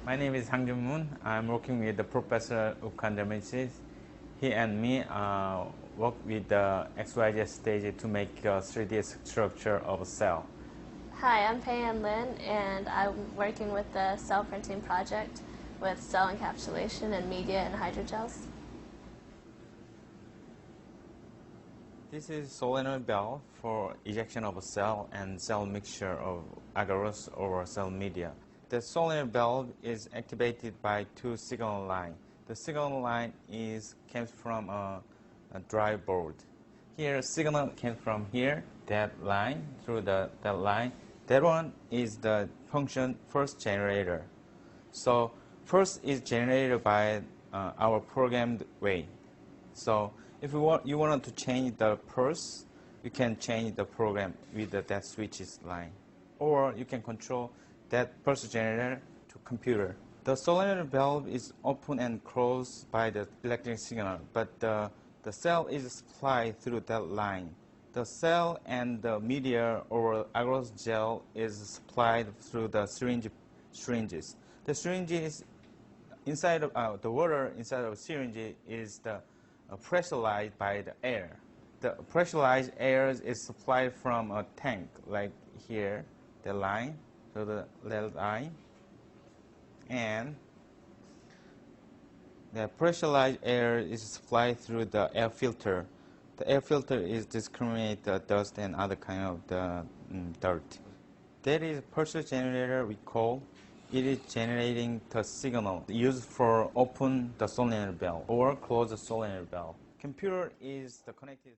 My name is Sangjun. I'm working with the Professor Utkan Demirci. He and me work with the XYZ stage to make a 3D structure of a cell. Hi, I'm Pei-Ann and I'm working with the cell printing project with cell encapsulation and media and hydrogels. This is solenoid valve for ejection of a cell and cell mixture of agarose or cell media. The solenoid valve is activated by two signal lines. The signal line comes from a dry board. Here, signal came from here, that line, through that line. That one is the function first generator. So first is generated by our programmed way. So if you want to change the pulse, you can change the program with that switches line. Or you can control that pulse generator to computer. The solenoid valve is open and closed by the electric signal, but the cell is supplied through that line. The cell and the media or agarose gel is supplied through the syringes. The syringe is inside of the water inside of the syringe is pressurized by the air. The pressurized air is supplied from a tank, like here, the line, so the little line, and the pressurized air is supplied through the air filter. The air filter is discriminate the dust and other kind of the dirt. That is pulse generator we call. It is generating the signal used for open the solenoid valve or close the solenoid valve. Computer is the connected.